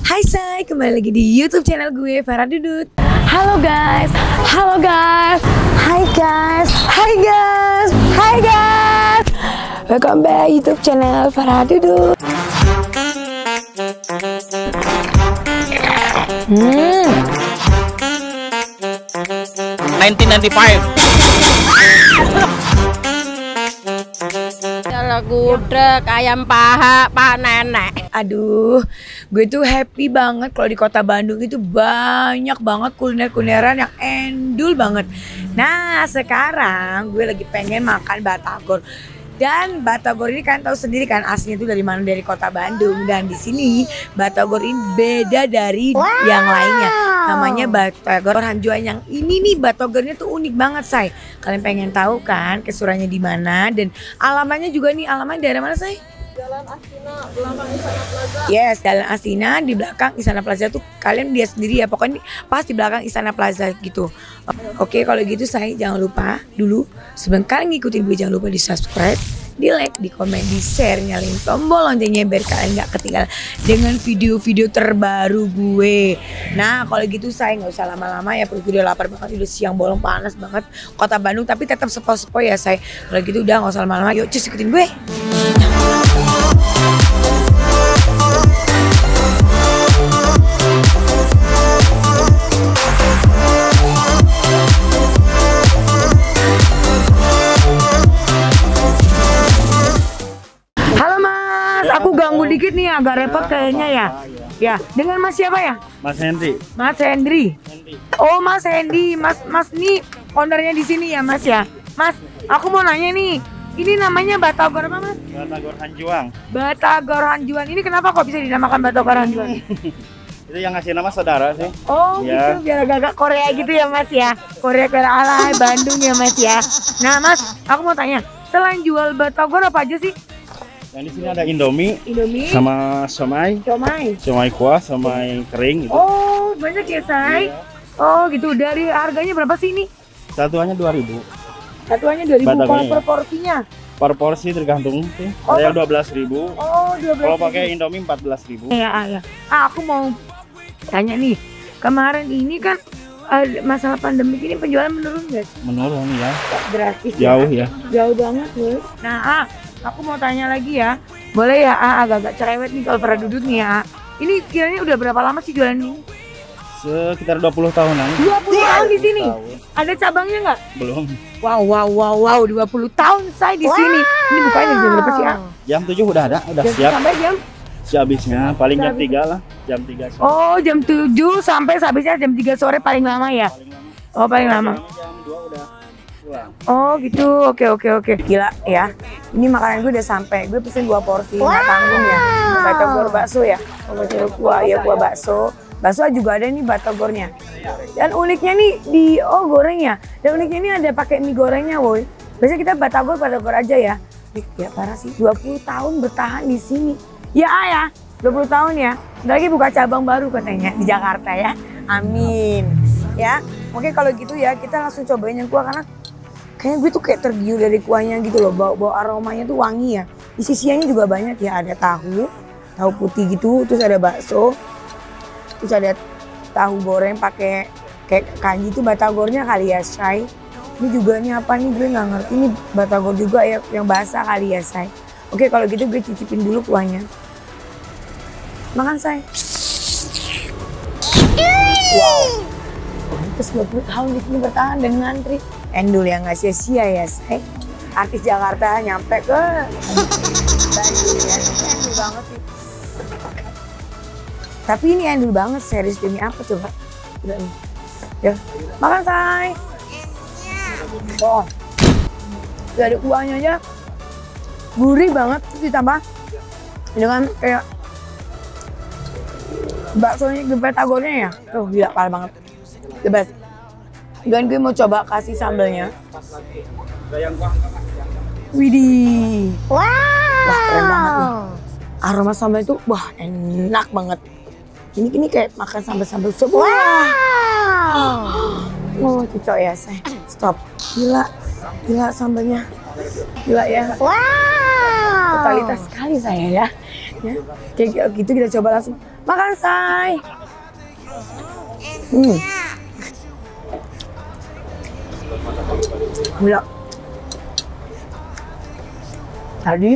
Hai say, kembali lagi di YouTube channel gue Farah Dudut. Halo guys, halo guys, hai guys, hai guys, hai guys. Welcome back YouTube channel Farah Dudut. 1995. Kalau gudeg, ayam paha, pak nenek. Aduh, gue tuh happy banget kalau di kota Bandung itu banyak banget kuliner-kulineran yang endul banget. Nah, sekarang gue lagi pengen makan batagor. Dan batagor ini kan tahu sendiri kan aslinya itu dari mana, dari kota Bandung. Dan di sini batagor ini beda dari yang lainnya. Namanya batagor Hanjuan. Yang ini nih batagornya tuh unik banget, say. Kalian pengen tahu kan kesurannya di mana dan alamatnya juga nih, alamatnya daerah mana, say? Jalan Astina, belakang Istana Plaza. Yes, Jalan Astina di belakang Istana Plaza tuh kalian lihat sendiri ya, pokoknya pas di belakang Istana Plaza gitu. Oke, kalau gitu saya jangan lupa dulu sebelum kalian ngikutin gue jangan lupa di subscribe, di like, di komen, di share, nyalain tombol loncengnya biar kalian nggak ketinggalan dengan video-video terbaru gue. Nah, kalau gitu saya nggak usah lama-lama ya, perut gue udah lapar banget, udah siang bolong, panas banget kota Bandung, tapi tetap sepo-sepo ya saya. Kalau gitu udah nggak usah lama-lama, yuk cus ikutin gue. Aku ganggu dikit nih, agak repot kayaknya ya. Ya, dengan Mas siapa ya? Mas Henry. Mas Hendri. Oh, Mas Hendy. Mas nih ownernya di sini ya, Mas ya. Mas, aku mau nanya nih. Ini namanya batagor apa, Mas? Batagor Hanjuang. Batagor Hanjuan. Ini kenapa kok bisa dinamakan batagor Hanjuan? Itu yang ngasih nama saudara sih. Oh, ya. Gitu biar agak Korea gitu ya, Mas ya. Korea ala Bandung ya, Mas ya. Nah, Mas, aku mau tanya, selain jual batagor apa aja sih? Yang di sini ada Indomie, sama somai kuah, somai kering gitu. Oh, banyak ya, say? Iya. Oh, gitu. Dari harganya berapa sih ini? Satuannya 2.000. Satuannya 2.000. Kalau per porsinya? Per porsi tergantung sih. Oh, Ada yang 12.000. Oh, 12.000. Kalau pakai Indomie 14.000. Iya. Aku mau tanya nih. Kemarin ini kan masalah pandemi ini penjualan menurun nggak sih? Menurun ya. Drastis. Jauh ya. Jauh banget, loh. Nah, aku mau tanya lagi ya. Boleh ya, agak-agak cerewet nih kalau Farah Dudut nih ya. Ini kiranya udah berapa lama sih jualan ini? Sekitar 20 tahunan. 20 tahun di sini? Tahun. Ada cabangnya nggak? Belum. Wow, 20 tahun saya di sini. Ini bukanya jam berapa sih, Jam 7 udah ada, udah jam siap. Sampai jam? Sehabisnya paling jam 3 lah. Jam 3 sore. Oh, jam 7 sampai sehabisnya jam 3 sore paling lama ya? Paling lama. Oh, paling lama. Jam 2 udah pulang. Oh gitu, oke. Gila ya, ini makanan gue udah sampai. Gue pesen 2 porsi, nggak tanggung ya. Batagor bakso ya, kuah ya, kuah bakso. Bakso juga ada nih batagornya. Dan uniknya nih goreng ya. Dan uniknya ini ada pakai mie gorengnya, woi. Biasanya kita batagor aja ya. Ya parah sih, 20 tahun bertahan di sini. Ya, 20 tahun ya. Sebentar lagi buka cabang baru katanya di Jakarta ya. Amin. Ya, oke kalau gitu ya kita langsung cobain yang kuah karena kayaknya gue tuh kayak tergiur dari kuahnya gitu loh. Bau aromanya tuh wangi ya. Isi isiannya juga banyak ya. Ada tahu putih gitu. Terus ada bakso. Terus ada tahu goreng pakai kayak kanji itu batagornya kali ya, say. Ini juga nih apa nih gue nggak ngerti. Ini batagor juga ya yang basah kali ya, say. Oke kalau gitu gue cicipin dulu kuahnya. Makan, say. Wow. Terus 20 tahun di sini bertahan dan ngantri. Endul yang nggak sia-sia ya, say. Artis Jakarta nyampe ke Bandung ya. Endul banget sih. Tapi ini endul banget, serius demi apa coba? Ya, makan, say. Oh, dari kuahnya aja gurih banget, terus ditambah dengan kayak baksonya, batagornya ya. Tuh gila, parah banget. The best. Dan gue mau coba kasih sambelnya. Widih. Wow. Wah, keren banget nih. Aroma sambal itu wah enak banget. Ini kayak makan sambal-sambal sup. Wow. Oh, cocok ya, saya. Stop. Gila sambalnya. Gila ya. Wow. Totalitas sekali saya ya. Kayak gitu kita coba langsung. Makan say. Gila. Tadi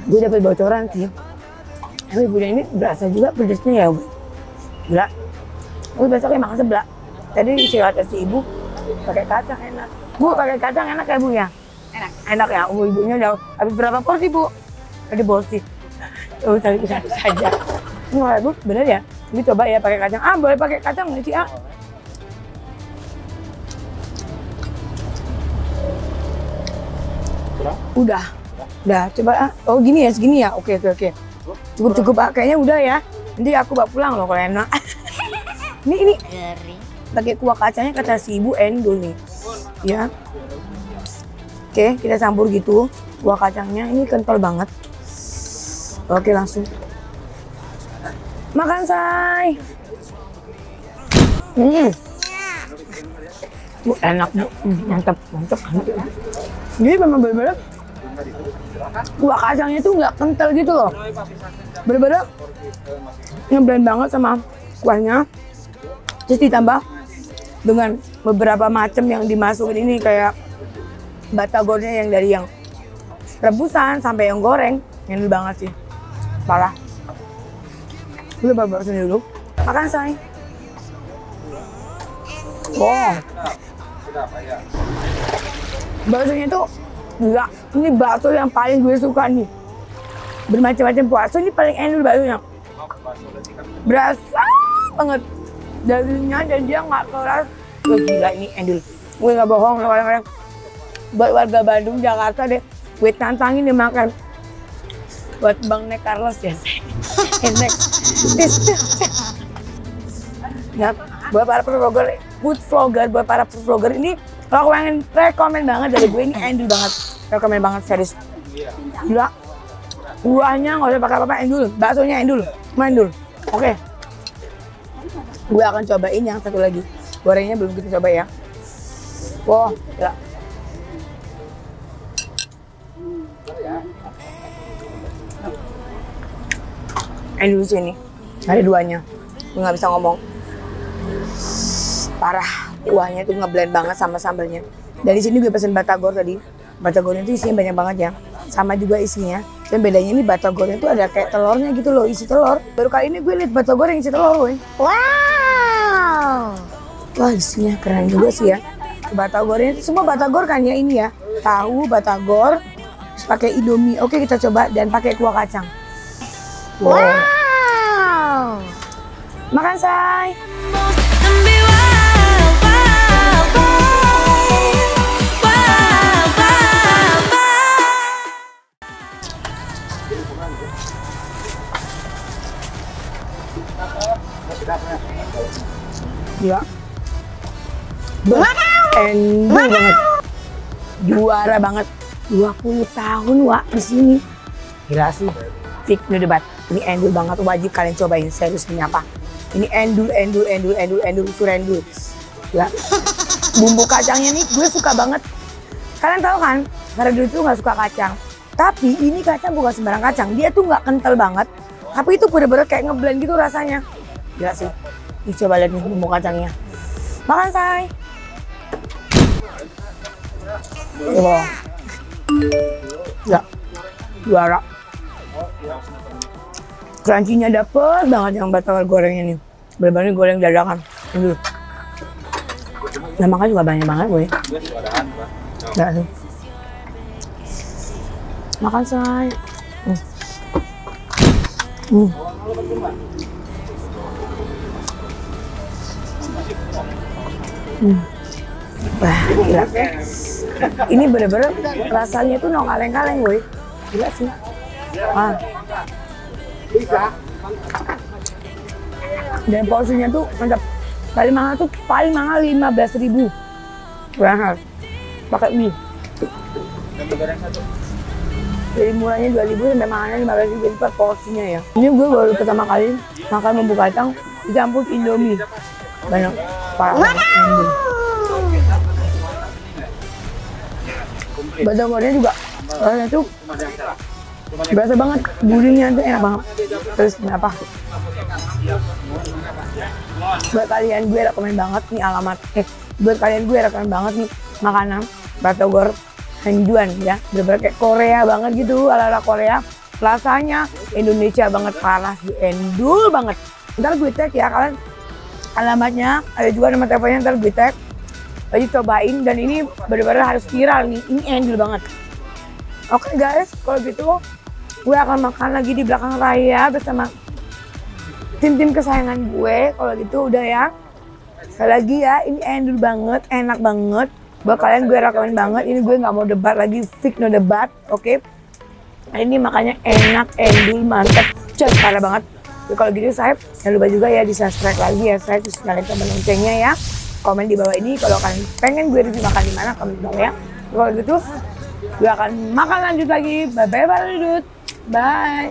gue dapet bocoran sih. Tapi Bunda ini berasa juga pedesnya ya, Bu. Gila. Gue besoknya makan sebelah. Tadi si ibu pakai kacang enak. Bu, pakai kacang enak ya, Bu ya? Enak. Enak ya. Ibunya udah habis berapa porsi, Bu? Tadi porsi. Oh, tadi satu saja. Wah, Bu, bener ya? Ini coba ya pakai kacang. Ah, boleh pakai kacang nggak sih, ah? Udah, coba ah. Oh gini ya, segini ya. Oke. Cukup ah. Kayaknya udah ya. Nanti aku bawa pulang loh kalau enak. ini pakai kuah kacangnya kata si ibu endul nih. Ya. Oke, kita campur gitu. Kuah kacangnya ini kental banget. Oke, langsung. Makan say. Enak, Bu. Mantap. Jadi memang bener-bener kuah kacangnya tuh nggak kental gitu loh. Bener-bener ngeblend banget sama kuahnya. Terus ditambah dengan beberapa macam yang dimasukin ini kayak batagornya yang dari yang rebusan sampai yang goreng. Enak banget sih. Parah. Gue bawa sini dulu. Makan say. Wow. Baksonya tuh enggak, ini bakso yang paling gue suka nih. Bermacam-macam bakso, ini paling endul baksonya. Berasa banget dagingnya dan dia nggak keras. Wah gila ini endul. Gue nggak bohong, kadang-kadang buat warga Bandung, Jakarta deh, gue tantangin dia makan. Buat Bang Nek Carlos ya. Next. Nah, buat para food vlogger ini, kalau pengen rekomen banget dari gue, ini endul banget. Rekomen banget, serius. Gila. Kuahnya nggak usah pakai apa-apa, endul. Baksonya endul. Mandul. Oke. Gue akan cobain yang satu lagi. Gorengnya belum kita coba ya. Wah, gila. Endul sini. Ada duanya. Gue nggak bisa ngomong. Parah. Kuahnya itu ngeblend banget sama sambalnya. Dari sini gue pesen batagor tadi. Batagornya itu isinya banyak banget ya. Sama juga isinya. Dan bedanya ini batagornya itu ada kayak telurnya gitu loh, isi telur. Baru kali ini gue liat batagor yang isi telur, woy. Wow. Wah, isinya keren juga sih ya. Batagornya itu semua batagor kan ya ini ya. Tahu, batagor, terus pakai Indomie. Oke, kita coba dan pakai kuah kacang. Wow. Makan say. Ya, endul banget, juara banget. 20 tahun Wak di sini, gila sih. Fix no debat, ini endul banget, wajib kalian cobain. Serius ini apa? Ini endul surendul. Gila. Bumbu kacangnya nih gue suka banget. Kalian tahu kan, karena dulu tuh nggak suka kacang. Tapi ini kacang bukan sembarang kacang, dia tuh nggak kental banget. Tapi itu bener-bener kayak ngeblend gitu rasanya. Gila sih. Nih coba lihat nih bumbu kacangnya. Makan say. Wah. Ya. Juara. Crunchy-nya dapet banget yang batagor gorengnya nih. Bener-bener goreng dadakan. Ini. Nah makan juga banyak banget gue. Enggak sih. Makan say. Wah, gila. Ini bener-bener rasanya tuh no kaleng-kaleng, boy. Gila sih. Dan porsinya tuh mantap. Paling mahal 15.000. Mahal. Pakai mie. Jadi murahnya 2.000 sampai mahalnya 15.000 jadi per porsinya ya. Ini gue baru pertama kali makan bumbu kacang dicampur Indomie. Banyak parah. Batagornya juga rasanya tuh berasa banget, gurihnya tuh enak banget. Terus kenapa? Buat kalian gue rekomen banget nih buat kalian gue rekomen banget nih makanan batagor Hanjuan ya, bener-bener kayak Korea banget gitu, ala-ala Korea. Rasanya Indonesia banget, parah endul banget. Ntar gue tag ya kalian alamatnya, ada juga nama teleponnya, ntar gue tag. Lagi cobain dan ini bener-bener harus viral nih, ini endul banget. Oke guys, kalau gitu gue akan makan lagi di belakang raya bersama tim-tim kesayangan gue. Kalau gitu udah ya. Sekali lagi ya, ini endul banget, enak banget. Buat kalian gue rekomen banget, ini gue nggak mau debat lagi, fix no debat, oke? Nah, ini makanya enak, endul, mantep, just parah banget. Jadi kalau gitu saya jangan lupa juga ya di subscribe lagi ya, saya terus nyalain tombol loncengnya ya. Komen di bawah ini kalau kalian pengen gue review makan di mana, komen di bawah ya. Kalau gitu gue akan makan lanjut lagi. Bye bye, bye.